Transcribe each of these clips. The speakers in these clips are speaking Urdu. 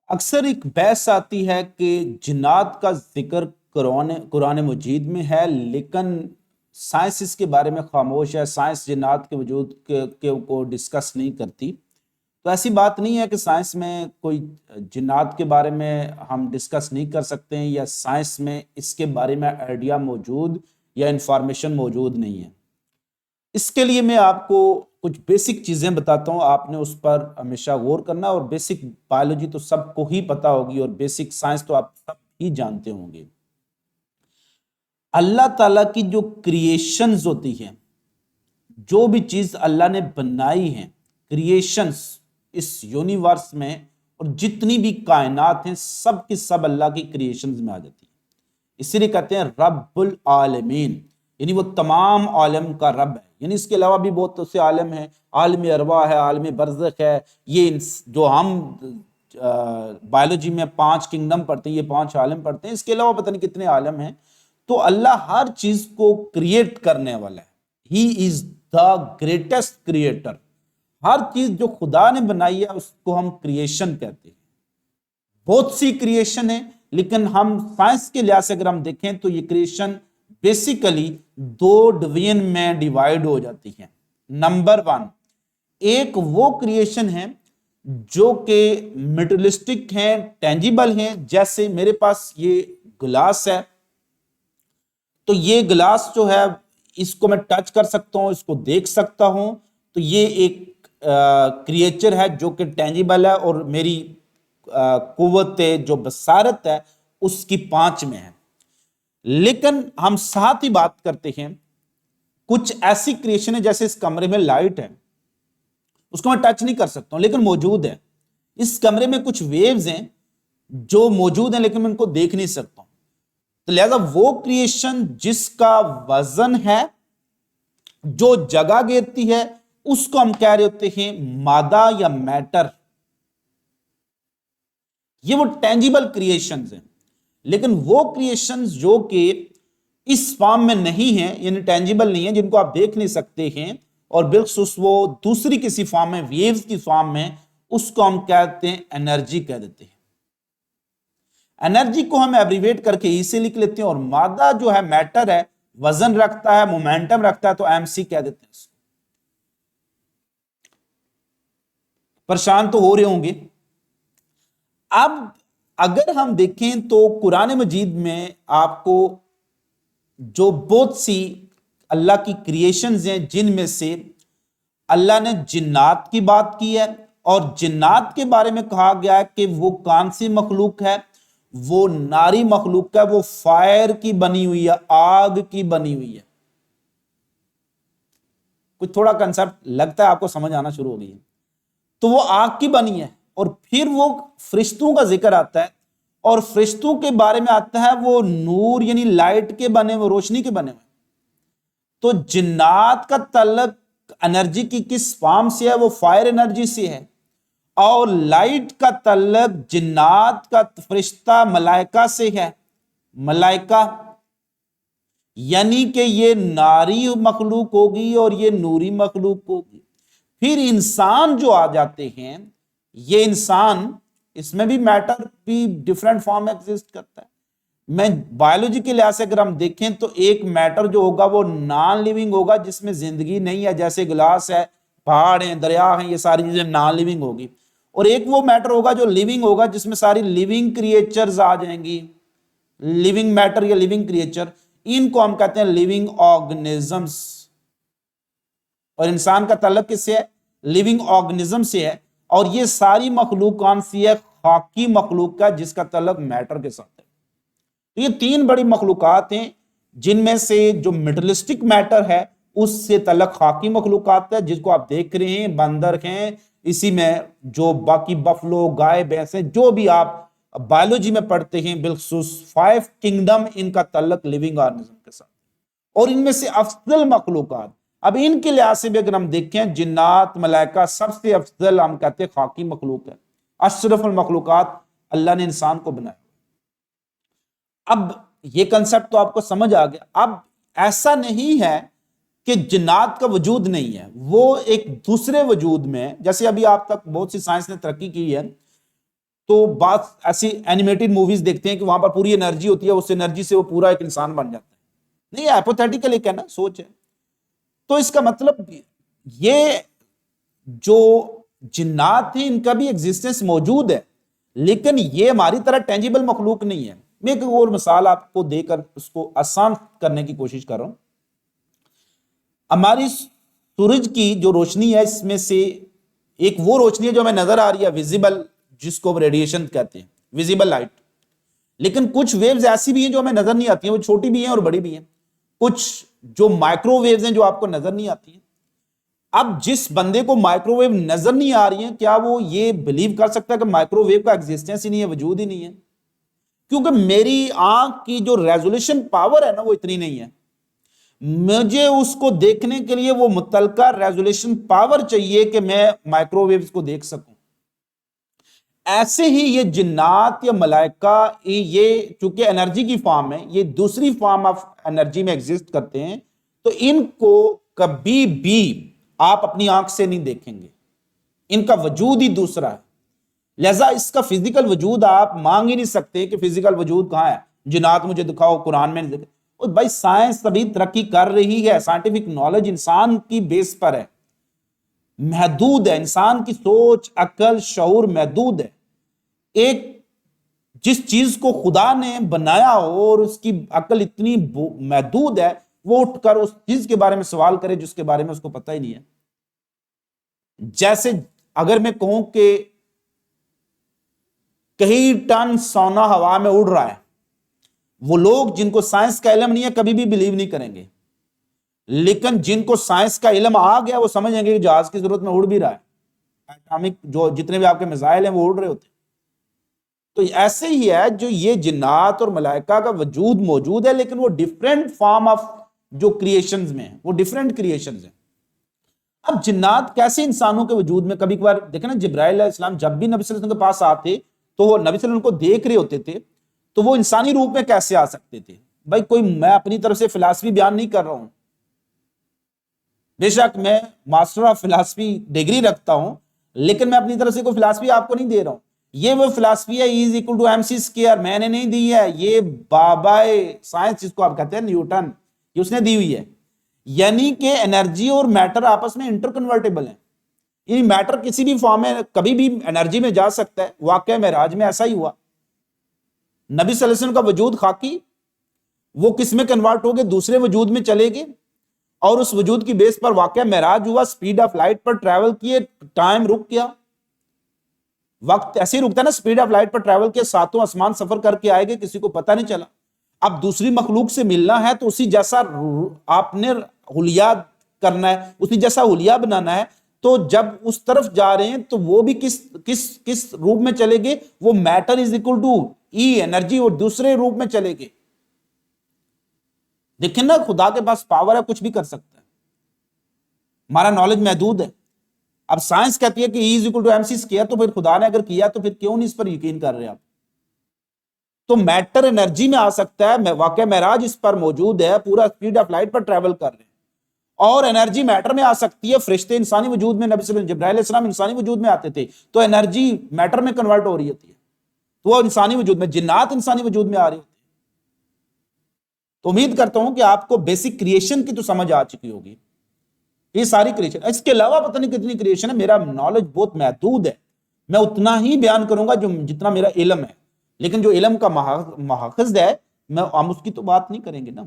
اکثر ایک بحث آتی ہے کہ جنات کا ذکر قرآن مجید میں ہے، لیکن سائنس اس کے بارے میں خاموش ہے۔ سائنس جنات کے وجود کو ڈسکس نہیں کرتی۔ تو ایسی بات نہیں ہے کہ سائنس میں کوئی جنات کے بارے میں ہم ڈسکس نہیں کر سکتے ہیں، یا سائنس میں اس کے بارے میں آئیڈیا موجود یا انفارمیشن موجود نہیں ہے۔ اس کے لیے میں آپ کو کچھ بیسک چیزیں بتاتا ہوں، آپ نے اس پر ہمیشہ غور کرنا، اور بیسک بایولوجی تو سب کو ہی پتا ہوگی، اور بیسک سائنس تو آپ سب ہی جانتے ہوں گے۔ اللہ تعالیٰ کی جو کریشنز ہوتی ہیں، جو بھی چیز اللہ نے بنائی ہیں، کریشنز اس یونیورس میں، اور جتنی بھی کائنات ہیں سب کی سب اللہ کی کریشنز میں آ جاتی ہیں۔ اسی لیے کہتے ہیں رب العالمین، یعنی وہ تمام عالم کا رب ہے۔ یعنی اس کے علاوہ بھی بہت سے عالم ہیں، عالم ارواح ہے، عالم برزخ ہے، یہ جو ہم بایولوجی میں 5 کنگڈم پڑھتے ہیں، یہ 5 عالم پڑھتے ہیں، اس کے علاوہ پتہ نہیں کتنے عالم ہیں۔ تو اللہ ہر چیز کو کریٹ کرنے والا ہے۔ ہی از دا گریٹسٹ کریٹر۔ ہر چیز جو خدا نے بنائی ہے اس کو ہم کریشن کہتے ہیں۔ بہت سی کریشن ہے، لیکن ہم سائنس کے لحاظ سے اگر ہم دیکھیں تو یہ کریشن بیسیکلی 2 ڈویژن میں ڈیوائیڈ ہو جاتی ہیں۔ نمبر 1، ایک وہ کریشن ہے جو کہ میٹرلسٹک ہیں، ٹینجیبل ہیں، جیسے میرے پاس یہ گلاس ہے، تو یہ گلاس جو ہے اس کو میں ٹچ کر سکتا ہوں، اس کو دیکھ سکتا ہوں، تو یہ ایک کریچر ہے جو کہ ٹینجیبل ہے، اور میری قوت جو بصارت ہے اس کی 5 میں ہے۔ لیکن ہم ساتھ ہی بات کرتے ہیں کچھ ایسی کریشن ہے، جیسے اس کمرے میں لائٹ ہے، اس کو میں ٹچ نہیں کر سکتا ہوں لیکن موجود ہے۔ اس کمرے میں کچھ ویوز ہیں جو موجود ہیں لیکن میں ان کو دیکھ نہیں سکتا ہوں۔ تو لہذا وہ کریشن جس کا وزن ہے، جو جگہ گھیرتی ہے، اس کو ہم کہہ رہے ہوتے ہیں مادہ یا میٹر۔ یہ وہ ٹینجیبل کریشنز ہیں۔ لیکن وہ کریشنز جو کہ اس فارم میں نہیں ہیں، یعنی ٹینجیبل نہیں ہیں، جن کو آپ دیکھ نہیں سکتے ہیں، اور بالخصوص وہ دوسری کسی فارم میں، ویوز کی فارم میں، اس کو ہم کہتے ہیں انرجی کہہ دیتے ہیں۔ انرجی کو ہم ایبریویٹ کر کے ای سے لکھ لیتے ہیں، اور مادہ جو ہے میٹر ہے، وزن رکھتا ہے، مومنٹم رکھتا ہے، تو ایم سی کہہ دیتے ہیں۔ پریشان تو ہو رہے ہوں گے۔ اب اگر ہم دیکھیں تو قرآن مجید میں آپ کو جو بہت سی اللہ کی کریشنز ہیں، جن میں سے اللہ نے جنات کی بات کی ہے، اور جنات کے بارے میں کہا گیا ہے کہ وہ کون سی مخلوق ہے؟ وہ ناری مخلوق ہے، وہ فائر کی بنی ہوئی ہے، آگ کی بنی ہوئی ہے۔ کچھ تھوڑا کنسپٹ لگتا ہے آپ کو سمجھ آنا شروع ہو گئی ہے۔ تو وہ آگ کی بنی ہے، اور پھر وہ فرشتوں کا ذکر آتا ہے، اور فرشتوں کے بارے میں آتا ہے وہ نور یعنی لائٹ کے بنے ہوئے، روشنی کے بنے ہوئے۔ تو جنات کا تعلق انرجی کی کس فارم سے ہے؟ وہ فائر انرجی سے ہے۔ اور لائٹ کا تعلق جنات کا فرشتہ ملائکہ سے ہے۔ ملائکہ یعنی کہ یہ ناری مخلوق ہوگی اور یہ نوری مخلوق ہوگی۔ پھر انسان جو آ جاتے ہیں، یہ انسان، اس میں بھی میٹر بھی ڈیفرنٹ فارم میں ایگزسٹ کرتا ہے۔ میں بایولوجی کے لحاظ سے اگر ہم دیکھیں تو ایک میٹر جو ہوگا وہ نان لیونگ ہوگا، جس میں زندگی نہیں ہے، جیسے گلاس ہے، پہاڑ ہیں، دریا ہیں، یہ ساری چیزیں نان لیونگ ہوگی۔ اور ایک وہ میٹر ہوگا جو لیونگ ہوگا، جس میں ساری لیونگ کریچرز آ جائیں گی۔ لیونگ میٹر یا لیونگ کریچر، ان کو ہم کہتے ہیں لیونگ آرگنزمز۔ اور انسان کا تعلق کس سے ہے؟ لیونگ آرگنزم سے ہے۔ اور یہ ساری مخلوق کون سی ہے؟ خاکی مخلوق کا، جس کا تعلق میٹر کے ساتھ ہے۔ تو یہ 3 بڑی مخلوقات ہیں، جن میں سے جو میٹرلسٹک میٹر ہے اس سے تعلق خاکی مخلوقات ہے، جس کو آپ دیکھ رہے ہیں، بندر ہیں، اسی میں جو باقی بفلو، گائے، بھینس ہیں، جو بھی آپ بایولوجی میں پڑھتے ہیں، بالخصوص 5 کنگڈم، ان کا تعلق لیونگ آرگنزم کے ساتھ۔ اور ان میں سے افضل مخلوقات، اب ان کے لحاظ سے بھی اگر ہم دیکھیں، جنات، ملائکہ، سب سے افضل ہم کہتے ہیں خاکی مخلوق ہے۔ اشرف المخلوقات اللہ نے انسان کو بنایا۔ اب یہ کنسپٹ تو آپ کو سمجھ آ گیا۔ اب ایسا نہیں ہے کہ جنات کا وجود نہیں ہے، وہ ایک دوسرے وجود میں، جیسے ابھی آپ تک بہت سی سائنس نے ترقی کی ہے، تو بات ایسی اینیمیٹڈ موویز دیکھتے ہیں کہ وہاں پر پوری انرجی ہوتی ہے، اس انرجی سے وہ پورا ایک انسان بن جاتا ہے. نہیں، ہائپوتھیٹیکل ایک ہے نا، سوچ ہے. تو اس کا مطلب یہ جو جنات ہیں ان کا بھی ایگزسٹنس موجود ہے، لیکن یہ ہماری طرح ٹینجیبل مخلوق نہیں ہے. میں ایک اور مثال آپ کو دے کر اس کو آسان کرنے کی کوشش کر رہا ہوں. ہماری سورج کی جو روشنی ہے اس میں سے ایک وہ روشنی ہے جو ہمیں نظر آ رہی ہے، ویزیبل، جس کو ریڈیشن کہتے ہیں، ویزیبل لائٹ. لیکن کچھ ویوز ایسی بھی ہیں جو ہمیں نظر نہیں آتی ہیں، وہ چھوٹی بھی ہیں اور بڑی بھی ہیں. کچھ جو مائکرو ویوز ہیں جو آپ کو نظر نہیں آتی ہیں. اب جس بندے کو مائکرو ویو نظر نہیں آ رہی ہیں، کیا وہ یہ بلیو کر سکتا ہے کہ مائکرو ویو کا ایگزسٹنس ہی نہیں ہے، وجود ہی نہیں ہے؟ کیونکہ میری آنکھ کی جو ریزولوشن پاور ہے نا وہ اتنی نہیں ہے. مجھے اس کو دیکھنے کے لیے وہ متعلقہ ریزولوشن پاور چاہیے کہ میں مائکرو ویوز کو دیکھ سکوں. ایسے ہی یہ جنات یا ملائکہ، یہ چونکہ انرجی کی فارم ہے، یہ دوسری فارم آف انرجی میں ایگزسٹ کرتے ہیں، تو ان کو کبھی بھی آپ اپنی آنکھ سے نہیں دیکھیں گے. ان کا وجود ہی دوسرا ہے. لہذا اس کا فزیکل وجود آپ مانگ ہی نہیں سکتے کہ فزیکل وجود کہاں ہے، جنات مجھے دکھاؤ، قرآن میں نہیں دکھاؤ. بھائی سائنس ابھی ترقی کر رہی ہے، سائنٹیفک نالج انسان کی بیس پر ہے، محدود ہے. انسان کی سوچ، عقل، شعور محدود ہے. ایک جس چیز کو خدا نے بنایا ہو اور اس کی عقل اتنی محدود ہے، وہ اٹھ کر اس چیز کے بارے میں سوال کرے جس کے بارے میں اس کو پتہ ہی نہیں ہے. جیسے اگر میں کہوں کہ کئی ٹن سونا ہوا میں اڑ رہا ہے، وہ لوگ جن کو سائنس کا علم نہیں ہے کبھی بھی بلیو نہیں کریں گے. لیکن جن کو سائنس کا علم آ گیا وہ سمجھیں گے کہ جہاز کی ضرورت میں اڑ بھی رہا ہے. ایٹامک جو جتنے بھی آپ کے میزائل ہیں وہ اڑ رہے ہوتے ہیں. تو ایسے ہی ہے جو یہ جنات اور ملائکہ کا وجود موجود ہے، لیکن وہ ڈیفرنٹ فارم آف جو کریشنز میں ہیں، وہ ڈیفرنٹ کریشنز ہیں. اب جنات کیسے انسانوں کے وجود میں، کبھی کبھار دیکھیں نا، جبرائیل علیہ السلام جب بھی نبی صلی اللہ علیہ وسلم کے پاس آتے تو وہ نبی صلی اللہ علیہ وسلم کو دیکھ رہے ہوتے تھے، تو وہ انسانی روپ میں کیسے آ سکتے تھے؟ بھائی کوئی میں اپنی طرف سے فلسفی بیان نہیں کر رہا ہوں، بے شک میں ماسٹر آف فلسفی ڈگری رکھتا ہوں، لیکن میں اپنی طرف سے کوئی فلسفی آپ کو نہیں دے رہا ہوں. یہ وہ فلسفی ہے E=mc²، میں نے نہیں دی ہے، یہ بابائے سائنس جس کو آپ کہتے ہیں نیوٹن، یہ اس نے دی ہوئی ہے. یعنی کہ انرجی اور میٹر آپس میں انٹر کنورٹیبل ہیں. یہ میٹر کسی بھی فارم میں کبھی بھی انرجی میں جا سکتا ہے. واقعہ معراج میں ایسا ہی ہوا. نبی صلی اللہ علیہ وسلم کا وجود خاکی، وہ کس میں کنورٹ ہو گئے؟ دوسرے وجود میں چلے گئے، اور اس وجود کی بیس پر واقعہ معراج ہوا. Speed of light per travel کیے، ٹائم رک گیا. وقت ایسے ہی رکتا ہے نا، speed of light per travel کیے، ساتوں آسمان سفر کر کے آئے گئے، کسی کو پتہ نہیں چلا. اب دوسری مخلوق سے ملنا ہے تو اسی جیسا آپ نے حلیہ کرنا ہے، اسی جیسا حلیہ بنانا ہے. تو جب اس طرف جا رہے ہیں تو وہ بھی کس روپ میں چلے گئے؟ وہ میٹر = انرجی، اور دوسرے روپ میں چلے گئے. دیکھیں نا، خدا کے پاس پاور ہے، کچھ بھی کر سکتا ہے. ہمارا نالج محدود ہے. اب سائنس کہتی ہے کہ E=mc²، تو پھر خدا نے اگر کیا تو پھر کیوں نہیں اس پر یقین کر رہے آپ؟ تو میٹر انرجی میں آ سکتا ہے، واقعہ معراج اس پر موجود ہے، پورا speed of light per travel کر رہے ہیں. اور انرجی میٹر میں آ سکتی ہے. فرشتے انسانی وجود میں، نبی صلی اللہ علیہ وسلم، جبرائیل علیہ السلام انسانی وجود میں آتے تھے، تو انرجی میٹر میں کنورٹ ہو رہی ہوتی ہے، تو وہ انسانی وجود میں. جنات انسانی وجود میں آ رہی ہوتی ہے. تو امید کرتا ہوں کہ آپ کو بیسک کریشن کی تو سمجھ آ چکی ہوگی. یہ ساری کریشن، اس کے علاوہ پتہ نہیں کتنی کریشن ہے. میرا نالج بہت محدود ہے، میں اتنا ہی بیان کروں گا جتنا میرا علم ہے. لیکن جو علم کا ماخذ ہے، ہم اس کی تو بات نہیں کریں گے نا.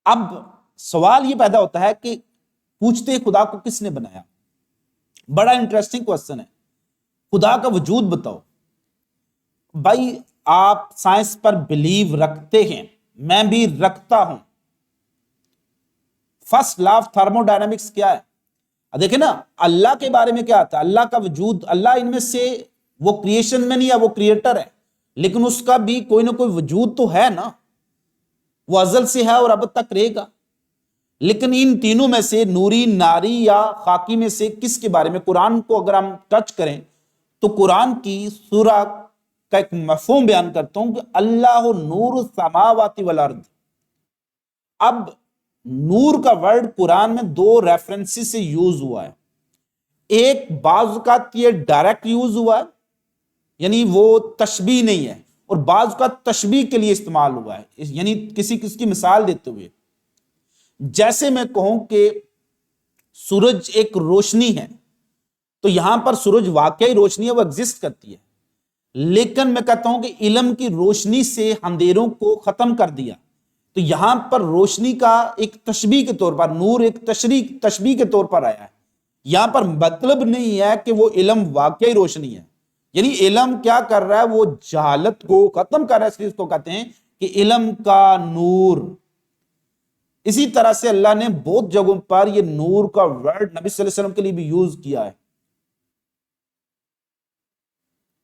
اب سوال یہ پیدا ہوتا ہے کہ پوچھتے خدا کو کس نے بنایا؟ بڑا انٹرسٹنگ کوسچن ہے. خدا کا وجود بتاؤ. بھائی آپ سائنس پر بلیو رکھتے ہیں، میں بھی رکھتا ہوں. First law of thermo dynamics کیا ہے؟ دیکھیں نا، اللہ کے بارے میں کیا آتا ہے؟ اللہ کا وجود، اللہ ان میں سے وہ کریشن میں نہیں ہے، وہ کریٹر ہے، لیکن اس کا بھی کوئی نہ کوئی وجود تو ہے نا. وہ ازل سے ہے اور اب تک رہے گا. لیکن ان تینوں میں سے نوری، ناری یا خاکی میں سے کس کے بارے میں؟ قرآن کو اگر ہم ٹچ کریں تو قرآن کی سورہ کا ایک مفہوم بیان کرتا ہوں کہ اللہ نور السماوات والارض. اب نور کا ورڈ قرآن میں 2 ریفرنس سے یوز ہوا ہے. ایک بعض اوقات یہ ڈائریکٹ یوز ہوا ہے، یعنی وہ تشبیہ نہیں ہے، اور بعض کا تشبیہ کے لیے استعمال ہوا ہے، یعنی کسی کی مثال دیتے ہوئے، جیسے میں کہوں کہ سورج ایک روشنی ہے، تو یہاں پر سورج واقعی روشنی ہے، وہ ایگزسٹ کرتی ہے، لیکن میں کہتا ہوں کہ علم کی روشنی سے اندھیروں کو ختم کر دیا، تو یہاں پر روشنی کا ایک تشبیہ کے طور پر، نور ایک تشبیہ کے طور پر آیا ہے، یہاں پر مطلب نہیں ہے کہ وہ علم واقعی روشنی ہے، یعنی علم کیا کر رہا ہے، وہ جہالت کو ختم کر رہا ہے، اس لیے اس کو کہتے ہیں کہ علم کا نور۔ اسی طرح سے اللہ نے بہت جگہوں پر یہ نور کا ورڈ نبی صلی اللہ علیہ وسلم کے لیے بھی یوز کیا ہے،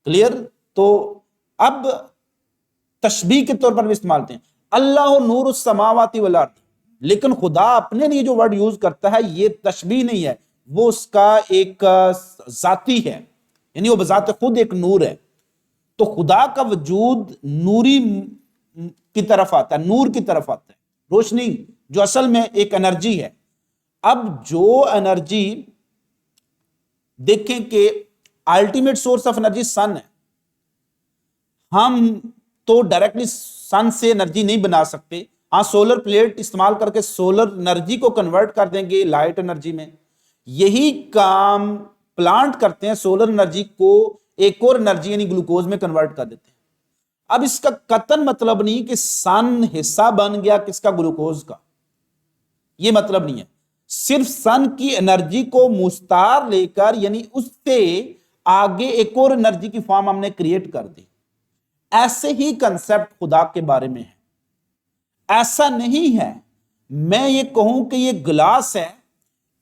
کلیئر؟ تو اب تشبیہ کے طور پر بھی استعمال ہیں، اللہ نور السماوات والارض، لیکن خدا اپنے لیے جو ورڈ یوز کرتا ہے یہ تشبیہ نہیں ہے، وہ اس کا ایک ذاتی ہے، یعنی وہ بذات خود ایک نور ہے، تو خدا کا وجود نوری کی طرف آتا ہے، نور کی طرف آتا ہے، روشنی جو اصل میں ایک انرجی ہے۔ اب جو انرجی دیکھیں کہ الٹیمیٹ سورس آف انرجی سن ہے، ہم تو ڈائریکٹلی سن سے انرجی نہیں بنا سکتے، ہاں سولر پلیٹ استعمال کر کے سولر انرجی کو کنورٹ کر دیں گے لائٹ انرجی میں، یہی کام پلانٹ کرتے ہیں، سولر انرجی کو ایک اور انرجی یعنی گلوکوز میں کنورٹ کر دیتے ہیں۔ اب اس کا قطعاً مطلب نہیں کہ سن حصہ بن گیا کس کا، گلوکوز کا، یہ مطلب نہیں ہے، صرف سن کی انرجی کو مستعار لے کر یعنی اس سے آگے ایک اور انرجی کی فارم ہم نے کریٹ کر دی۔ ایسے ہی کنسپٹ خدا کے بارے میں ہے، ایسا نہیں ہے میں یہ کہوں کہ یہ گلاس ہے،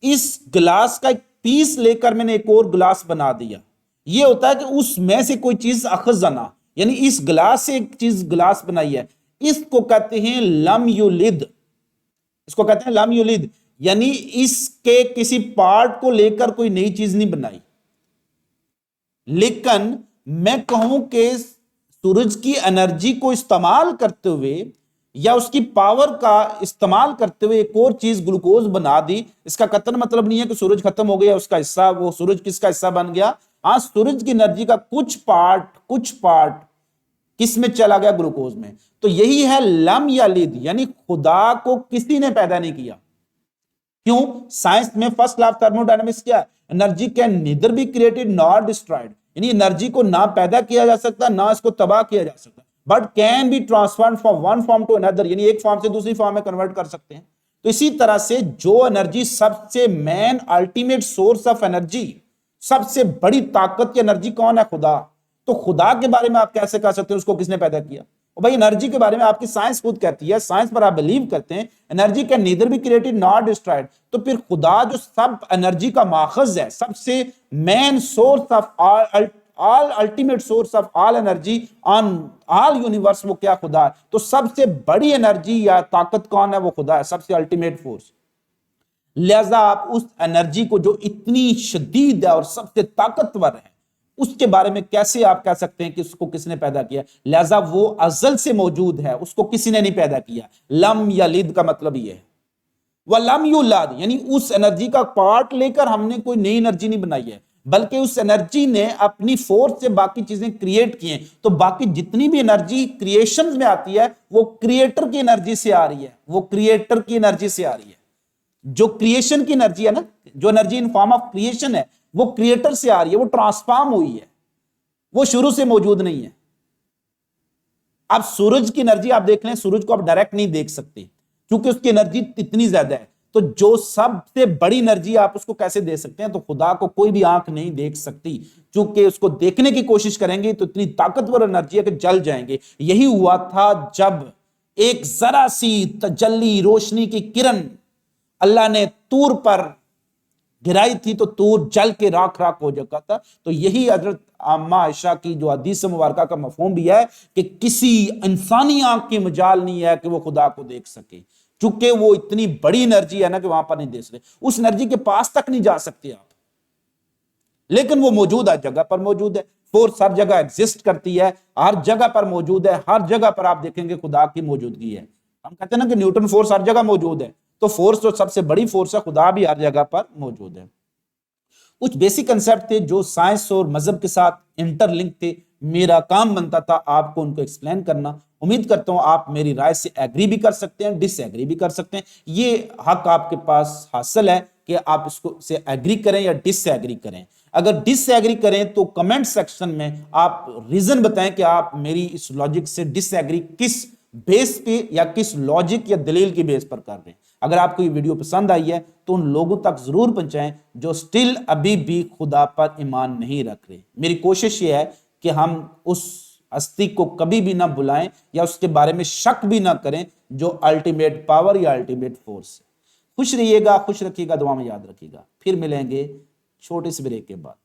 اس گلاس کا ایک پیس لے کر میں نے ایک اور گلاس بنا دیا، یہ ہوتا ہے کہ اس میں سے کوئی چیز اخذنا، یعنی اس گلاس سے ایک چیز گلاس بنائی ہے، اس کو کہتے ہیں لم یولد، اس کو کہتے ہیں لم یولد، یعنی اس کے کسی پارٹ کو لے کر کوئی نئی چیز نہیں بنائی۔ لیکن میں کہوں کہ سورج کی انرجی کو استعمال کرتے ہوئے یا اس کی پاور کا استعمال کرتے ہوئے ایک اور چیز گلوکوز بنا دی، اس کا قطعاً مطلب نہیں ہے کہ سورج ختم ہو گیا، اس کا حصہ، وہ سورج کس کا حصہ بن گیا، ہاں سورج کی انرجی کا کچھ پارٹ کس میں چلا گیا، گلوکوز میں۔ تو یہی ہے لم یلد، یعنی خدا کو کسی نے پیدا نہیں کیا۔ کیوں؟ سائنس میں فرسٹ لا آف تھرموڈائنمکس کیا ہے؟ Energy can neither be created nor destroyed, یعنی انرجی کو نہ پیدا کیا جا سکتا نہ اس کو تباہ کیا جا سکتا، but can be transformed from one form to another, یعنی ایک فارم سے دوسری فارم میں کنورٹ کر سکتے ہیں۔ تو اسی طرح سے جو انرجی سب سے مین الٹیمیٹ سورس آف انرجی، سب سے بڑی طاقت کی انرجی کون ہے؟ خدا۔ تو خدا کے بارے میں آپ کیسے کہہ سکتے ہیں اس کو کس نے پیدا کیا؟ اور بھائی انرجی کے بارے میں آپ کی سائنس خود کہتی ہے، سائنس پر آپ بلیو کرتے ہیں energy can neither be created nor destroyed, تو پھر خدا جو سب انرجی کا ماخذ ہے، سب سے main source of all ultimate source of all energy on all universe, وہ کیا؟ خدا ہے۔ تو سب سے بڑی انرجی یا طاقت کون ہے؟ وہ خدا ہے، سب سے الٹیمیٹ فورس۔ لہذا آپ اس انرجی کو جو اتنی شدید ہے اور سب سے طاقتور ہے، اس کے بارے میں کیسے آپ کہہ سکتے ہیں کہ اس کو کس نے پیدا کیا؟ لہذا وہ ازل سے موجود ہے، اس کو کسی نے نہیں پیدا کیا۔ لم یلد کا مطلب یہ ہے، وَلَمْ يُولَدْ، یعنی اس انرجی کا پارٹ لے کر ہم نے کوئی نئی انرجی نہیں بنائی ہے، بلکہ اس انرجی نے اپنی فورس سے باقی چیزیں کریٹ کی ہیں۔ تو باقی جتنی بھی انرجی کریشن میں آتی ہے وہ کریٹر کی انرجی سے آ رہی ہے، وہ کریٹر کی انرجی سے آ رہی ہے۔ جو کریشن کی انرجی ہے نا، جو energy in form of creation ہے، وہ کریٹر سے آ رہی ہے، وہ ٹرانسفارم ہوئی ہے، وہ شروع سے موجود نہیں ہے۔ اب سورج کی انرجی آپ دیکھ لیں، سورج کو آپ ڈائریکٹ نہیں دیکھ سکتے کیونکہ اس کی انرجی اتنی زیادہ ہے، تو جو سب سے بڑی انرجی آپ اس کو کیسے دے سکتے ہیں؟ تو خدا کو کوئی بھی آنکھ نہیں دیکھ سکتی، چونکہ اس کو دیکھنے کی کوشش کریں گے تو اتنی طاقتور انرجی ہے کہ جل جائیں گے۔ یہی ہوا تھا جب ایک ذرا سی تجلی روشنی کی کرن اللہ نے طور پر گرائی تھی تو طور جل کے راکھ راکھ ہو چکا تھا۔ تو یہی حضرت عامہ عائشہ کی جو حدیث مبارکہ کا مفہوم بھی ہے کہ کسی انسانی آنکھ کی مجال نہیں ہے کہ وہ خدا کو دیکھ سکے، چونکہ وہ اتنی بڑی انرجی ہے نا کہ وہاں پر نہیں دیکھ سکتے، اس انرجی کے پاس تک نہیں جا سکتے آپ، لیکن وہ موجود ہے، جگہ پر موجود ہے، فورس ہر جگہ ایگزسٹ کرتی ہے، ہر جگہ پر موجود ہے، ہر جگہ پر آپ دیکھیں گے خدا کی موجودگی ہے۔ ہم کہتے ہیں نا کہ نیوٹن فورس ہر جگہ موجود ہے، تو فورس جو سب سے بڑی فورس ہے، خدا بھی ہر جگہ پر موجود ہے۔ کچھ بیسک کنسپٹ تھے جو سائنس اور مذہب کے ساتھ انٹر لنک تھے، میرا کام بنتا تھا آپ کو ان کو ایکسپلین کرنا. امید کرتا ہوں آپ میری رائے سے ایگری بھی کر سکتے ہیں, ڈس ایگری بھی کر سکتے ہیں. یہ حق آپ کے پاس حاصل ہے کہ آپ اس کو سے ایگری کریں یا ڈس ایگری کریں. اگر ڈس ایگری کریں تو کمنٹ سیکشن میں آپ ریزن بتائیں کہ آپ میری اس لاجک سے ڈس ایگری کس بیس پہ یا کس لاجک یا دلیل کی بیس پر کر رہے ہیں. اگر آپ کو یہ ویڈیو پسند آئی ہے تو ان لوگوں تک ضرور پہنچائیں جو سٹل ابھی بھی خدا پر ایمان نہیں رکھ رہے. میری کوشش یہ ہے کہ ہم اس ہستی کو کبھی بھی نہ بلائیں یا اس کے بارے میں شک بھی نہ کریں جو الٹیمیٹ پاور یا الٹیمیٹ فورس ہے. خوش رہیے گا, خوش رکھیے گا, دعا میں یاد رکھیے گا. پھر ملیں گے چھوٹے سے بریک کے بعد.